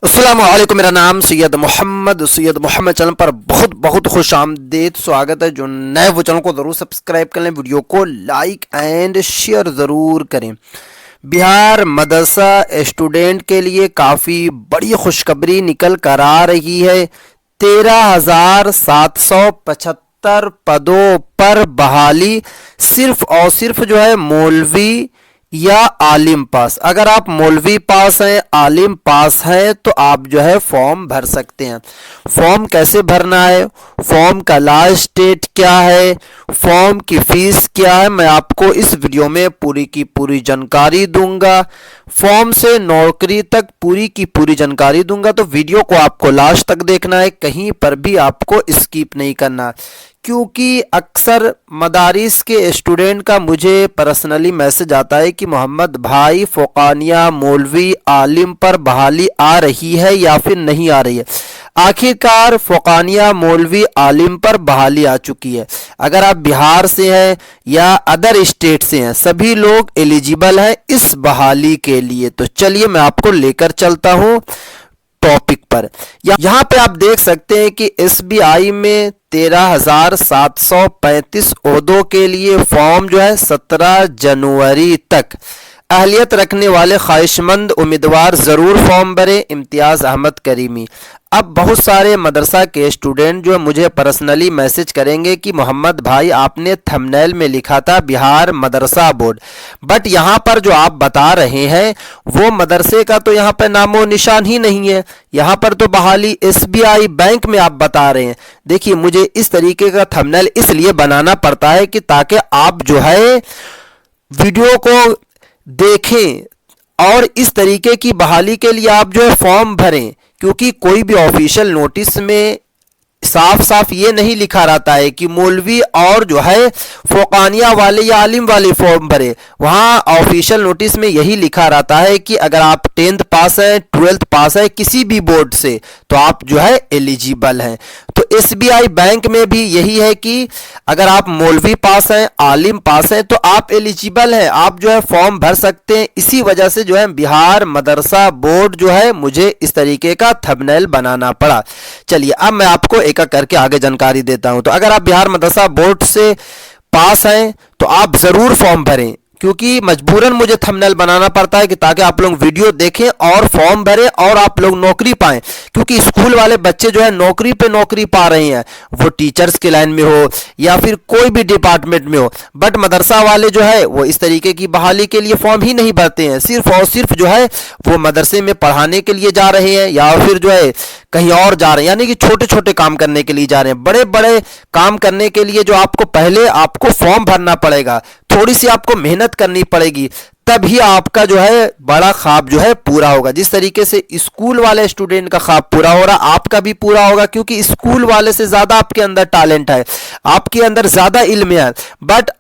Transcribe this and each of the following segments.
अस्सलाम वालेकुम। मेरा नाम सैयद मोहम्मद चैनल पर बहुत बहुत खुश आमदीद स्वागत है। जो नए वो चैनल को ज़रूर सब्सक्राइब कर लें, वीडियो को लाइक एंड शेयर ज़रूर करें। बिहार मदरसा स्टूडेंट के लिए काफ़ी बड़ी खुशखबरी निकल कर आ रही है। 13,775 पदों पर बहाली सिर्फ और सिर्फ जो है मौलवी या आलिम पास। अगर आप मौलवी पास हैं, आलिम पास हैं, तो आप जो है फॉर्म भर सकते हैं। फॉर्म कैसे भरना है, फॉर्म का लास्ट डेट क्या है, फॉर्म की फीस क्या है, मैं आपको इस वीडियो में पूरी की पूरी जानकारी दूंगा। फॉर्म से नौकरी तक पूरी की पूरी जानकारी दूंगा, तो वीडियो को आपको लास्ट तक देखना है, कहीं पर भी आपको स्किप नहीं करना। क्योंकि अक्सर मदारिस के स्टूडेंट का मुझे पर्सनली मैसेज आता है कि मोहम्मद भाई फ़ुक़ानिया मौलवी आलिम पर बहाली आ रही है या फिर नहीं आ रही है। आखिरकार फ़ुक़ानिया मौलवी आलिम पर बहाली आ चुकी है। अगर आप बिहार से हैं या अदर स्टेट से हैं, सभी लोग एलिजिबल हैं इस बहाली के लिए। तो चलिए मैं आपको लेकर चलता हूँ टॉपिक पर। यहाँ पे आप देख सकते हैं कि SBI में 13,735 ओहदों के लिए फॉर्म जो है 17 जनवरी तक अहलियत रखने वाले ख्वाहिशमंद उम्मीदवार ज़रूर फॉर्म भरें। इम्तियाज़ अहमद करीमी। अब बहुत सारे मदरसा के स्टूडेंट जो मुझे पर्सनली मैसेज करेंगे कि मोहम्मद भाई आपने थंबनेल में लिखा था बिहार मदरसा बोर्ड, बट यहाँ पर जो आप बता रहे हैं वो मदरसे का तो यहाँ पर नामो निशान ही नहीं है। यहाँ पर तो बहाली SBI बैंक में आप बता रहे हैं। देखिए, मुझे इस तरीके का थंबनेल इसलिए बनाना पड़ता है कि ताकि आप जो है वीडियो को देखें और इस तरीके की बहाली के लिए आप जो है फॉर्म भरें। क्योंकि कोई भी ऑफिशियल नोटिस में साफ साफ ये नहीं लिखा रहता है कि मौलवी और जो है फ़ुक़ानिया वाले या आलिम वाले फॉर्म भरे। वहाँ ऑफिशियल नोटिस में यही लिखा रहता है कि अगर आप 10th पास है, 12th पास है किसी भी बोर्ड से, तो आप जो है एलिजिबल हैं। तो SBI बैंक में भी यही है कि अगर आप मौलवी पास हैं, आलिम पास हैं, तो आप एलिजिबल हैं, आप जो है फॉर्म भर सकते हैं। इसी वजह से जो है बिहार मदरसा बोर्ड जो है मुझे इस तरीके का थंबनेल बनाना पड़ा। चलिए अब मैं आपको एक एक करके आगे जानकारी देता हूं। तो अगर आप बिहार मदरसा बोर्ड से पास हैं तो आप जरूर फॉर्म भरें, क्योंकि मजबूरन मुझे थंबनेल बनाना पड़ता है कि ताकि आप लोग वीडियो देखें और फॉर्म भरें और आप लोग नौकरी पाएं। क्योंकि स्कूल वाले बच्चे जो है नौकरी पे नौकरी पा रहे हैं, वो टीचर्स की लाइन में हो या फिर कोई भी डिपार्टमेंट में हो, बट मदरसा वाले जो है वो इस तरीके की बहाली के लिए फॉर्म ही नहीं भरते हैं। सिर्फ और सिर्फ जो है वो मदरसे में पढ़ाने के लिए जा रहे हैं या फिर जो है कहीं और जा रहे हैं, यानी कि छोटे छोटे काम करने के लिए जा रहे हैं। बड़े बड़े काम करने के लिए जो आपको पहले आपको फॉर्म भरना पड़ेगा, थोड़ी सी आपको मेहनत करनी पड़ेगी, तभी आपका जो है बड़ा ख्वाब जो है पूरा होगा। जिस तरीके से स्कूल वाले स्टूडेंट का ख्वाब पूरा हो रहा, आपका भी पूरा होगा। क्योंकि स्कूल वाले से ज्यादा आपके अंदर टैलेंट है, आपके अंदर ज्यादा इल्म है। बट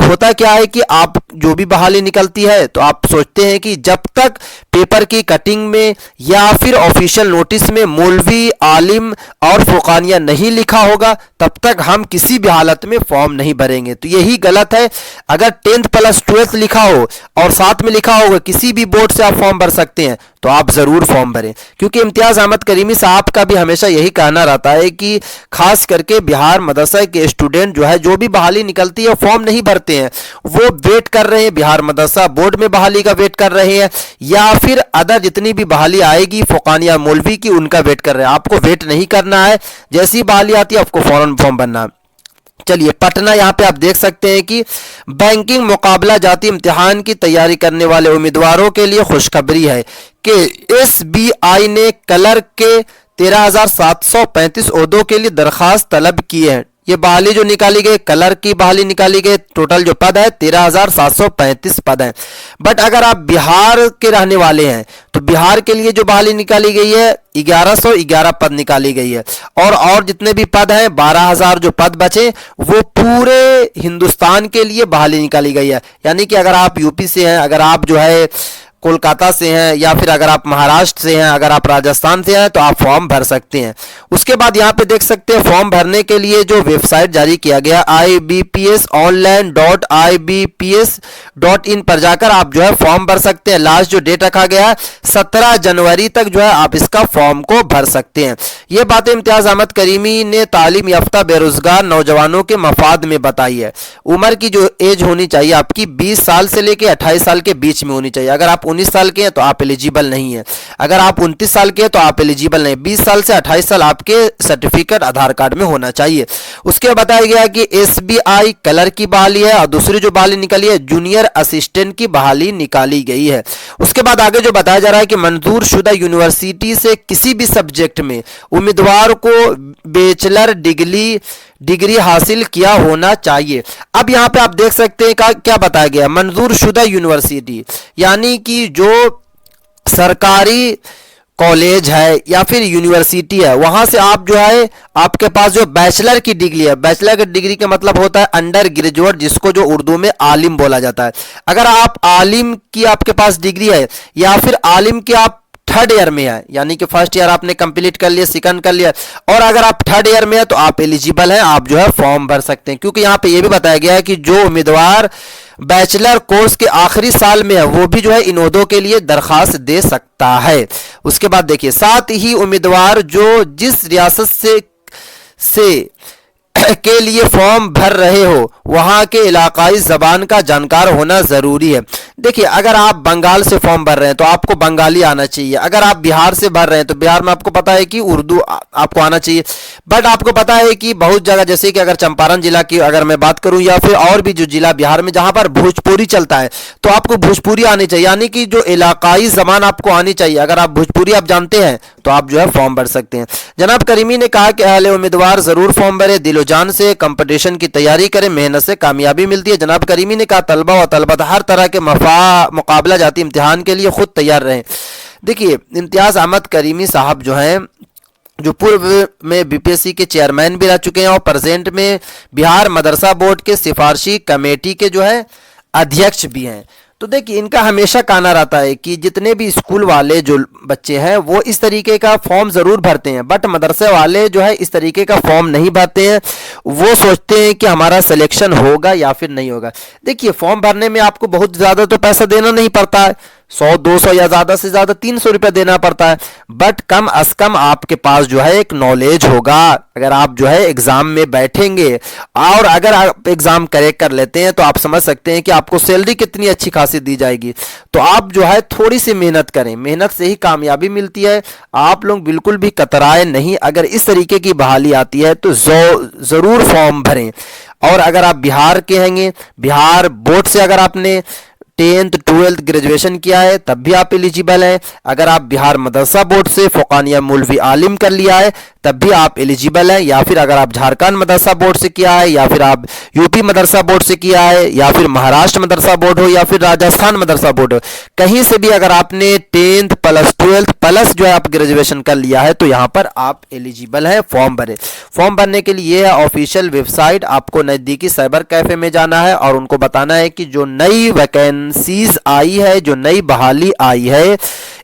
होता क्या है कि आप जो भी बहाली निकलती है तो आप सोचते हैं कि जब तक पेपर की कटिंग में या फिर ऑफिशियल नोटिस में मौलवी आलिम और फ़ुक़ानिया नहीं लिखा होगा तब तक हम किसी भी हालत में फॉर्म नहीं भरेंगे। तो यही गलत है। अगर 10th प्लस 12th लिखा हो और साथ में लिखा होगा किसी भी बोर्ड से आप फॉर्म भर सकते हैं, तो आप जरूर फॉर्म भरें। क्योंकि इम्तियाज़ अहमद करीमी साहब का भी हमेशा यही कहना रहता है कि खास करके बिहार मदरसा के स्टूडेंट जो है जो भी बहाली निकलती है फॉर्म नहीं भरते हैं, वो वेट कर रहे हैं, बिहार मदरसा बोर्ड में बहाली का वेट कर रहे हैं या फिर अदर जितनी भी बहाली आएगी फ़ुक़ानिया मौलवी की उनका वेट कर रहे हैं। आपको वेट नहीं करना है, जैसी बहाली आती है आपको फौरन फॉर्म भरना है। चलिए पटना, यहाँ पे आप देख सकते हैं कि बैंकिंग मुकाबला जाती इम्तिहान की तैयारी करने वाले उम्मीदवारों के लिए खुशखबरी है कि SBI ने क्लर्क के 13,735 ओहदों के लिए दरखास्त तलब की है। ये बहाली जो निकाली गई, क्लर्क की बहाली निकाली गई, टोटल जो पद है 13,735 पद हैं। बट अगर आप बिहार के रहने वाले हैं तो बिहार के लिए जो बहाली निकाली गई है 1111 पद निकाली गई है। और जितने भी पद हैं 12,000 जो पद बचे वो पूरे हिंदुस्तान के लिए बहाली निकाली गई है। यानी कि अगर आप यूपी से हैं, अगर आप जो है कोलकाता से हैं या फिर अगर आप महाराष्ट्र से हैं, अगर आप राजस्थान से हैं तो आप फॉर्म भर सकते हैं। उसके बाद यहाँ पे देख सकते हैं फॉर्म भरने के लिए जो वेबसाइट जारी किया गया ibpsonline.ibps.in पर जाकर आप जो है फॉर्म भर सकते हैं। लास्ट जो डेट रखा गया है 17 जनवरी तक जो है आप इसका फॉर्म को भर सकते हैं। ये बातें इम्तियाज अहमद करीमी ने तालीम याफ्ता बेरोजगार नौजवानों के मफाद में बताई है। उम्र की जो एज होनी चाहिए आपकी 20 साल से लेकर 28 साल के बीच में होनी चाहिए। अगर आप 19 साल के हैं तो आप एलिजिबल नहीं है, अगर आप 29 साल के हैं तो आप एलिजिबल नहीं। 20 साल से 28 साल आपके सर्टिफिकेट आधार कार्ड में होना चाहिए। उसके बताया गया कि SBI कलर की बहाली है और दूसरी जो बहाली निकली है जूनियर असिस्टेंट की बहाली निकाली गई है। उसके बाद आगे जो बताया जा रहा है कि मंजूर शुदा यूनिवर्सिटी से किसी भी सब्जेक्ट में उम्मीदवार को बैचलर डिग्री हासिल किया होना चाहिए। अब यहाँ पे आप देख सकते हैं क्या बताया गया, मंजूर शुदा यूनिवर्सिटी यानी कि जो सरकारी कॉलेज है या फिर यूनिवर्सिटी है वहां से आप जो है आपके पास जो बैचलर की डिग्री है, बैचलर की डिग्री का मतलब होता है अंडर ग्रेजुएट, जिसको जो उर्दू में आलिम बोला जाता है। अगर आप आलिम की आपके पास डिग्री है या फिर आलिम की आप थर्ड ईयर में है यानी कि फर्स्ट ईयर आपने कंप्लीट कर लिया, सेकंड कर लिया और अगर आप थर्ड ईयर में है तो आप एलिजिबल हैं, आप जो है फॉर्म भर सकते हैं। क्योंकि यहाँ पे ये भी बताया गया है कि जो उम्मीदवार बैचलर कोर्स के आखिरी साल में है वो भी जो है इन ओहदों के लिए दरखास्त दे सकता है। उसके बाद देखिए साथ ही उम्मीदवार जो जिस रियासत से के लिए फॉर्म भर रहे हो वहां के इलाकाई जबान का जानकार होना जरूरी है। देखिए अगर आप बंगाल से फॉर्म भर रहे हैं तो आपको बंगाली आना चाहिए, अगर आप बिहार से भर रहे हैं तो बिहार में आपको पता है कि उर्दू आपको आना चाहिए। बट आपको पता है कि बहुत जगह जैसे कि अगर चंपारण जिला की अगर मैं बात करूं या फिर और भी जो जिला बिहार में जहां पर भोजपुरी चलता है तो आपको भोजपुरी आनी चाहिए, यानी कि जो इलाकाई जबान आपको आनी चाहिए। अगर आप भोजपुरी आप जानते हैं तो आप जो है फॉर्म भर सकते हैं। जनाब करीमी ने कहा कि अहले उम्मीदवार जरूर फॉर्म भरे, दिलो जान से कंपटीशन की तैयारी करें, मेहनत से कामयाबी मिलती है। जनाब करीमी ने कहा तलबा व तलबत हर तरह के मुकाबला जाती इम्तिहान के लिए खुद तैयार रहें। देखिए इम्तियाज अहमद करीमी साहब जो हैं जो पूर्व में बीपीएससी के चेयरमैन भी रह चुके हैं और प्रेजेंट में बिहार मदरसा बोर्ड के सिफारशी कमेटी के जो है अध्यक्ष भी हैं। तो देखिए इनका हमेशा कहना रहता है कि जितने भी स्कूल वाले जो बच्चे हैं वो इस तरीके का फॉर्म ज़रूर भरते हैं, बट मदरसे वाले जो है इस तरीके का फॉर्म नहीं भरते हैं। वो सोचते हैं कि हमारा सिलेक्शन होगा या फिर नहीं होगा। देखिए फॉर्म भरने में आपको बहुत ज़्यादा तो पैसा देना नहीं पड़ता है, 100-200 या ज़्यादा से ज़्यादा 300 रुपये देना पड़ता है, बट कम अज़ कम आपके पास जो है एक नॉलेज होगा। अगर आप जो है एग्ज़ाम में बैठेंगे और अगर आप एग्ज़ाम करेक्ट कर लेते हैं तो आप समझ सकते हैं कि आपको सैलरी कितनी अच्छी खासी दी जाएगी। तो आप जो है थोड़ी सी मेहनत करें, मेहनत से ही कामयाबी मिलती है। आप लोग बिल्कुल भी कतराए नहीं, अगर इस तरीके की बहाली आती है तो ज़रूर फॉर्म भरें। और अगर आप बिहार के हैं, बिहार बोर्ड से अगर आपने 10th 12th ग्रेजुएशन किया है तब भी आप एलिजिबल हैं। अगर आप बिहार मदरसा बोर्ड से फ़ुक़ानिया मौलवी आलिम कर लिया है तब भी आप एलिजिबल हैं, या फिर अगर आप झारखंड मदरसा बोर्ड से किया है या फिर आप यूपी मदरसा बोर्ड से किया है या फिर महाराष्ट्र मदरसा बोर्ड हो या फिर राजस्थान मदरसा बोर्ड हो, कहीं से भी अगर आपने 10th प्लस 12th प्लस जो है आप ग्रेजुएशन कर लिया है तो यहाँ पर आप एलिजिबल हैं। फॉर्म भरें। फॉर्म भरने के लिए है ऑफिशियल वेबसाइट, आपको नज़दीकी साइबर कैफ़े में जाना है और उनको बताना है कि जो नई वैकेंसीज आई है, जो नई बहाली आई है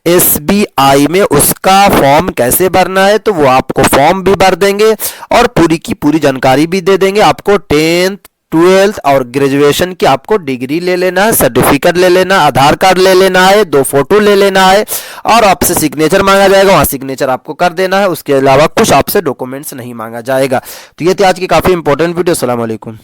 SBI में, उसका फॉर्म कैसे भरना है। तो वो आपको फॉर्म भी भर देंगे और पूरी की पूरी जानकारी भी दे देंगे। आपको 10th 12th और ग्रेजुएशन की आपको डिग्री ले लेना है, सर्टिफिकेट ले लेना, आधार कार्ड ले लेना है, 2 फोटो ले लेना है और आपसे सिग्नेचर मांगा जाएगा, वहाँ सिग्नेचर आपको कर देना है। उसके अलावा कुछ आपसे डॉक्यूमेंट्स नहीं मांगा जाएगा। तो ये थी आज की काफ़ी इंपॉर्टेंट वीडियो। अस्सलाम वालेकुम।